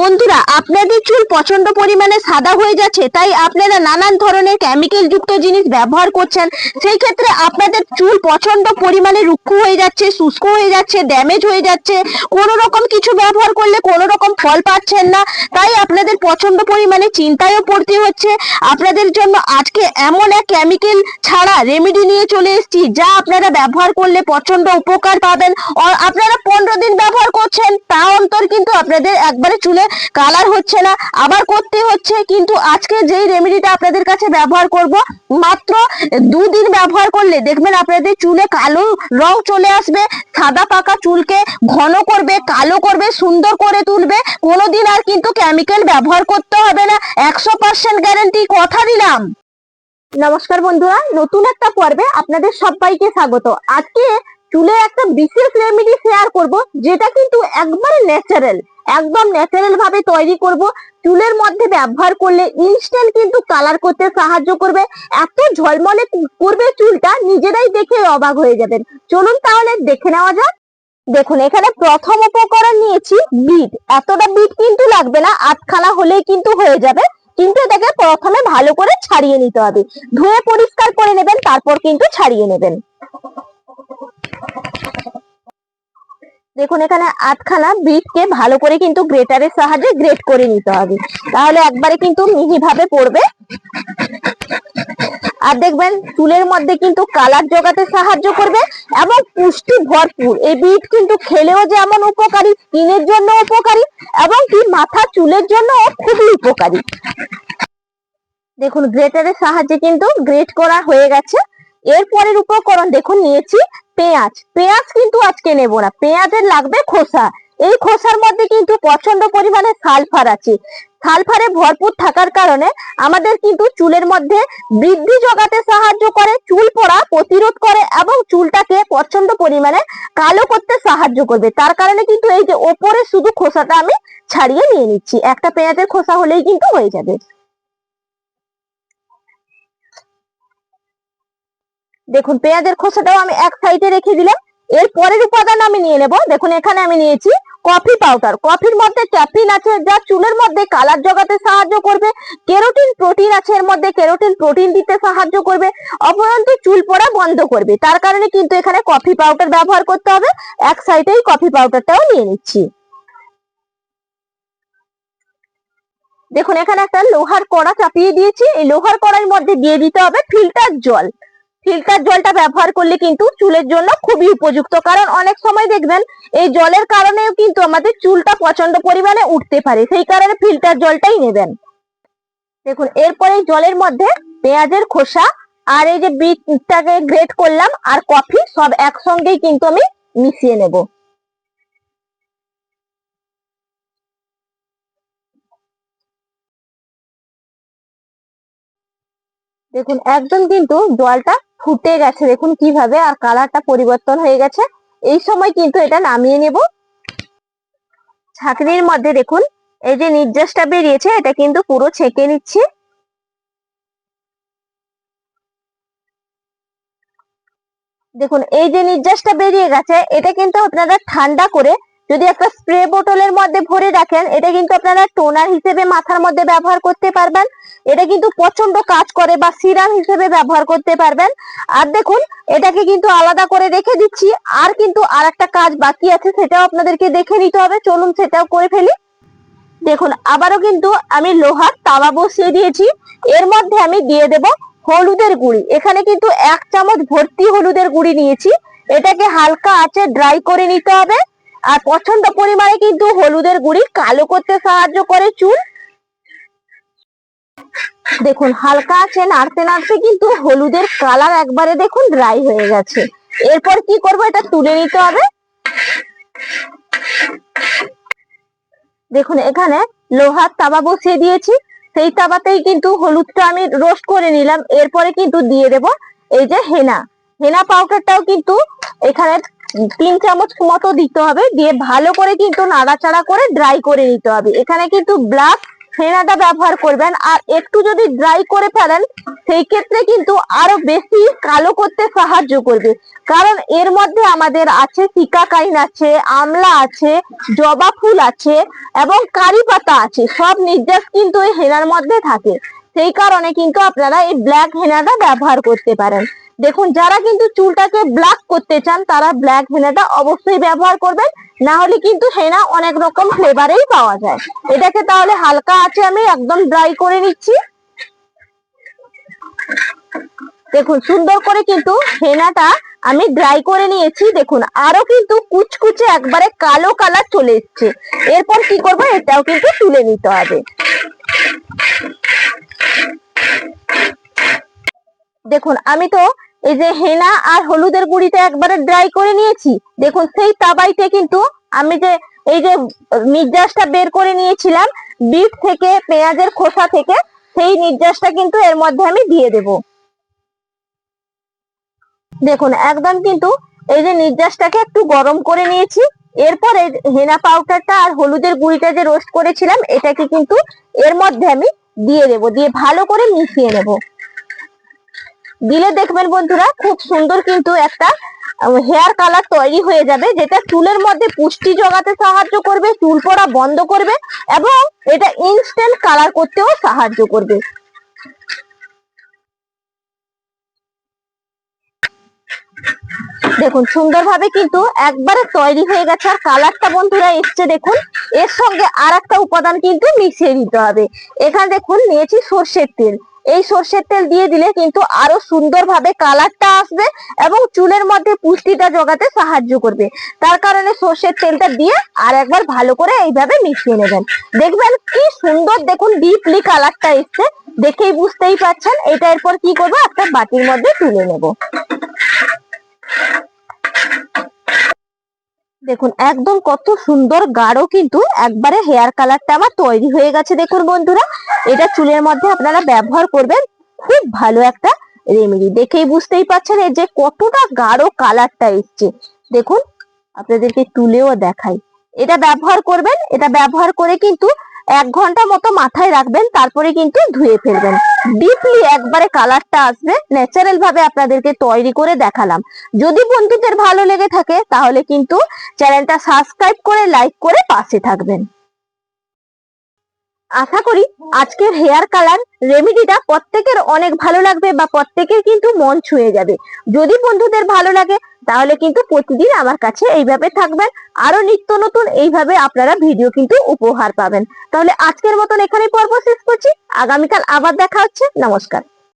বন্ধুরা, আপনাদের চুল প্রচন্ড পরিমাণে সাদা হয়ে যাচ্ছে, তাই আপনারা নানান ধরনের কেমিক্যাল যুক্ত জিনিস ব্যবহার করছেন। সেই ক্ষেত্রে আপনাদের চুল প্রচন্ড পরিমাণে রুক্ষ হয়ে যাচ্ছে, শুষ্ক হয়ে যাচ্ছে, ড্যামেজ হয়ে যাচ্ছে। কোনো রকম কিছু ব্যবহার করলে কোনো রকম ফল পাচ্ছেন না, তাই আপনাদের প্রচন্ড পরিমাণে চিন্তায়ও পড়তে হচ্ছে। আপনাদের জন্য আজকে এমন এক কেমিক্যাল ছাড়া রেমেডি নিয়ে চলে এসেছি, যা আপনারা ব্যবহার করলে প্রচন্ড উপকার পাবেন। আর আপনারা 15 দিন ব্যবহার করছেন, তা অন্তর কিন্তু আপনাদের একবারে চুলে কালার হচ্ছে না, আবার করতে হচ্ছে। কিন্তু আজকে যেই রেমেডিটা আপনাদের কাছে ব্যবহার করব, মাত্র 2 দিন ব্যবহার করলে দেখবেন আপনাদের চুলে কালো রং চলে আসবে। সাদা পাকা চুলকে ঘন করবে, কালো করবে, সুন্দর করে তুলবে। কোনোদিন আর কিন্তু কেমিক্যাল ব্যবহার করতে হবে না, 100% গ্যারান্টি, কথা দিলাম। নমস্কার বন্ধুরা, নতুন একটা পর্বে আপনাদের সবাইকে স্বাগত। আজকে চুলে একটা বিশেষ রেমেডি শেয়ার করব, যেটা কিন্তু একবারে ন্যাচারাল, একদম ন্যাচারাল ভাবে তৈরি করব। চুলের মধ্যে ব্যবহার করলে ইনস্ট্যান্ট কিন্তু কালার করতে সাহায্য করবে। এত ঝলমলে করবে চুলটা, নিজেরাই দেখে অবাক হয়ে যাবেন। চলুন তাহলে দেখে নেওয়া যাক। দেখুন, এখানে প্রথম উপকরণ নিয়েছি বিট। এতটা বিট কিন্তু লাগবে না, 8খানা হলেই কিন্তু হয়ে যাবে। কিন্তু এটাকে প্রথমে ভালো করে ছাড়িয়ে নিতে হবে, ধুয়ে পরিষ্কার করে নেবেন, তারপর কিন্তু ছাড়িয়ে নেবেন। দেখুন, এখানে 8খানা বিটকে ভালো করে কিন্তু গ্রেটারের সাহায্যে গ্রেট করে নিতে হবে, তাহলে একবারে কিন্তু মিহি ভাবে পড়বে। আর দেখবেন চুলের মধ্যে কিন্তু কালার জোগাতে সাহায্য করবে এবং পুষ্টি ভরপুর। এই বিট কিন্তু খেলেও যেমন উপকারী, স্কিনের জন্য উপকারী এবং কি মাথা চুলের জন্য খুবই উপকারী। দেখুন, গ্রেটারের সাহায্যে কিন্তু গ্রেট করা হয়ে গেছে। এরপরের উপকরণ দেখুন, নিয়েছি পেঁয়াজ। পেঁয়াজ কিন্তু আজকে নেব না, পেঁয়াজের লাগবে খোসা। এই খোসার মধ্যে কিন্তু প্রচন্ড পরিমাণে সালফার আছে। সালফারে ভরপুর থাকার কারণে আমাদের কিন্তু চুলের মধ্যে বৃদ্ধি জোগাতে সাহায্য করে, চুল পড়া প্রতিরোধ করে এবং চুলটাকে প্রচন্ড পরিমাণে কালো করতে সাহায্য করবে। তার কারণে কিন্তু এই যে ওপরে শুধু খোসাটা আমি ছাড়িয়ে নিয়ে নিচ্ছি, একটা পেঁয়াজের খোসা হলেই কিন্তু হয়ে যাবে। দেখুন, পেঁয়াজের খোসাটাও আমি এক সাইডে রেখে দিলাম। এর পরের উপাদান আমি নিয়ে নেব। দেখুন, এখানে আমি নিয়েছি কফি পাউডার। কফির মধ্যে ক্যাফিন আছে, যা চুলের মধ্যে কালার জোগাতে সাহায্য করবে। কেরোটিন প্রোটিন আছে এর মধ্যে, কেরোটিন প্রোটিন দিতে সাহায্য করবে, অপরন্তু চুল পড়া বন্ধ করবে। তার কারণে কিন্তু এখানে কফি পাউডার ব্যবহার করতে হবে। এক সাইডেই কফি পাউডারটাও নিয়ে নিচ্ছি। দেখুন, এখানে একটা লোহার কড়া চাপিয়ে দিয়েছি। এই লোহার কড়াইয়ের মধ্যে দিয়ে দিতে হবে ফিল্টার জল। ফিল্টার জলটা ব্যবহার করলে কিন্তু চুলের জন্য খুবই উপযুক্ত, কারণ অনেক সময় দেখবেন এই জলের কারণেও কিন্তু আমাদের চুলটা প্রচন্ড পরিমাণে উঠতে পারে, সেই কারণে ফিল্টার জলটাই নেবেন। দেখুন, এরপরে জলের মধ্যে পেঁয়াজের খোসা আর এই যে বিটটাকে গ্রেট করলাম আর কফি সব একসঙ্গেই কিন্তু আমি মিশিয়ে নেব। দেখুন, একদম কিন্তু জলটা ফুটে গেছে, দেখুন কিভাবে, আর কালারটা পরিবর্তন হয়ে গেছে। এই সময় কিন্তু এটা নামিয়ে নেব। ছাঁকনির মধ্যে দেখুন এই যে নির্যাসটা বেরিয়েছে, এটা কিন্তু পুরো ছেঁকে নিচ্ছি। দেখুন, এই যে নির্যাসটা বেরিয়ে গেছে, এটা কিন্তু আপনারা ঠান্ডা করে যদি একটা স্প্রে বোতলের মধ্যে ভরে রাখেন, এটা কিন্তু আপনারা টোনার হিসেবে মাথার মধ্যে ব্যবহার করতে পারবেন। এটা কিন্তু প্রচন্ড কাজ করে, বা সিরাম হিসেবে ব্যবহার করতে পারবেন। আর দেখুন, এটাকে কিন্তু আলাদা করে রেখে দিচ্ছি। আর কিন্তু আর একটা কাজ বাকি আছে, সেটাও আপনাদেরকে দেখে নিতে হবে, চলুন সেটাও করে ফেলি। দেখুন, আবারও কিন্তু আমি লোহার তাওয়া বসিয়ে দিয়েছি। এর মধ্যে আমি দিয়ে দেব হলুদের গুঁড়ি। এখানে কিন্তু 1 চামচ ভর্তি হলুদের গুঁড়ি নিয়েছি। এটাকে হালকা আঁচে ড্রাই করে নিতে হবে। আর প্রচন্ড পরিমাণে কিন্তু হলুদের গুঁড়ি কালো করতে সাহায্য করে চুল। দেখুন, হালকা আঁচে নাড়তে নাড়তে কিন্তু হলুদের কালার একবারে দেখুন ড্রাই হয়ে গেছে। এরপর কি করব, এটা তুলে নিতে হবে। দেখুন, এখানে লোহার তাওয়া বসিয়ে দিয়েছি, সেই তাওয়াতেই কিন্তু হলুদটা আমি রোস্ট করে নিলাম। এরপরে কিন্তু দিয়ে দেব এই যে হেনা। হেনা পাউডারটাও কিন্তু এখানে 3 চামচ মতো দিতে হবে, দিয়ে ভালো করে কিন্তু নাড়াচাড়া করে ড্রাই করে নিতে হবে। এখানে কিন্তু ব্ল্যাক হেনাটা ব্যবহার করবেন। আর একটু যদি ড্রাই করে ফেলেন সেই ক্ষেত্রে কিন্তু আরো বেশি কালো করতে সাহায্য করবে, কারণ এর মধ্যে আমাদের আছে সিকাকাইন আছে, আমলা আছে, জবা ফুল আছে এবং কারি পাতা আছে। সব নির্যাস কিন্তু এই হেনার মধ্যে থাকে। সেই কারণে কিন্তু আপনারা এই ব্ল্যাক হেনাটা ব্যবহার করতে পারেন। দেখুন, যারা কিন্তু চুলটাকে ব্ল্যাক করতে চান তারা ব্ল্যাক হেনাটা অবশ্যই ব্যবহার করবেন, না হলে কিন্তু হেনা অনেক রকম ফ্লেভারেই পাওয়া যায়। এটাকে তাহলে হালকা আছে আমি একদম ড্রাই করে নিচ্ছি। দেখুন, সুন্দর করে কিন্তু হেনাটা আমি ড্রাই করে নিয়েছি। দেখুন, আরো কিন্তু কুচকুচে একবারে কালো কালার চলে এসছে। এরপর কি করব, এটাও কিন্তু তুলে নিতে হবে। দেখুন, আমি তো এই যে হেনা আর হলুদের গুঁড়িটা একবারে ড্রাই করে নিয়েছি। দেখুন, সেই তাবাইতে কিন্তু আমি যে এই যে নির্যাসটা বের করে নিয়েছিলাম বিট থেকে, পেঁয়াজের খোসা থেকে, সেই নির্যাসটা কিন্তু এর মধ্যে আমি দিয়ে দেব। দেখুন, একদম কিন্তু এই যে নির্যাসটাকে একটু গরম করে নিয়েছি। এরপরে হেনা পাউডারটা আর হলুদের গুঁড়িটা যে রোস্ট করেছিলাম এটাকে কিন্তু এর মধ্যে আমি দিয়ে দেব, দিয়ে ভালো করে মিশিয়ে নেব। দিলে দেখবেন বন্ধুরা খুব সুন্দর কিন্তু একটা হেয়ার কালার তৈরি হয়ে যাবে, যেটা চুলের মধ্যে পুষ্টি জোগাতে সাহায্য করবে, চুল পড়া বন্ধ করবে এবং এটা ইনস্ট্যান্ট কালার করতেও সাহায্য করবে। দেখুন, সুন্দরভাবে কিন্তু একবারে তৈরি হয়ে গেছে। আর কালারটা বন্ধুরা এসছে দেখুন। এর সঙ্গে আর একটা উপাদান কিন্তু মিশিয়ে দিতে হবে। এখানে দেখুন নিয়েছি সর্ষের তেল। এই সর্ষের তেল দিয়ে দিলে কিন্তু আরো সুন্দরভাবে কালারটা আসবে এবং চুলের মধ্যে পুষ্টিটা জোগাতে সাহায্য করবে। তার কারণে সর্ষের তেলটা দিয়ে আর একবার ভালো করে এইভাবে মিশিয়ে নেবেন। দেখবেন কি সুন্দর, দেখুন ডিপলি কালারটা এসছে, দেখেই বুঝতেই পারছেন। এটা এরপর কি করবো, একটা বাটির মধ্যে তুলে নেব। দেখুন, একদম কত সুন্দর গাঢ় কিন্তু একবারে হেয়ার কালারটা আমার তৈরি হয়ে গেছে। দেখুন বন্ধুরা, এটা চুলের মধ্যে আপনারা ব্যবহার করবেন, খুব ভালো একটা রেমেডি। দেখেই বুঝতেই পারছেন এই যে কতটা গাঢ় কালারটা এসছে। দেখুন, আপনাদেরকে তুলেও দেখাই। এটা ব্যবহার করবেন, এটা ব্যবহার করে কিন্তু 1 ঘন্টা মতো মাথায় রাখবেন, তারপরে কিন্তু ধুয়ে ফেলবেন। ডিপলি একবারে কালারটা আসবে। ন্যাচারাল ভাবে আপনাদেরকে তৈরি করে দেখালাম। যদি বন্ধুদের ভালো লেগে থাকে তাহলে কিন্তু চ্যানেলটা সাবস্ক্রাইব করে লাইক করে পাশে থাকবেন। আশা করি আজকের হেয়ার কালার রেমেডিটা প্রত্যেকের অনেক ভালো লাগবে বা প্রত্যেকের কিন্তু মন ছুঁয়ে যাবে। যদি বন্ধুদের ভালো লাগে তাহলে কিন্তু প্রতিদিন আমার কাছে এইভাবে থাকবেন। আরো নিত্য নতুন এইভাবে আপনারা ভিডিও কিন্তু উপহার পাবেন। তাহলে আজকের মতন এখানেই পর্ব শেষ করছি। আগামীকাল আবার দেখা হচ্ছে। নমস্কার।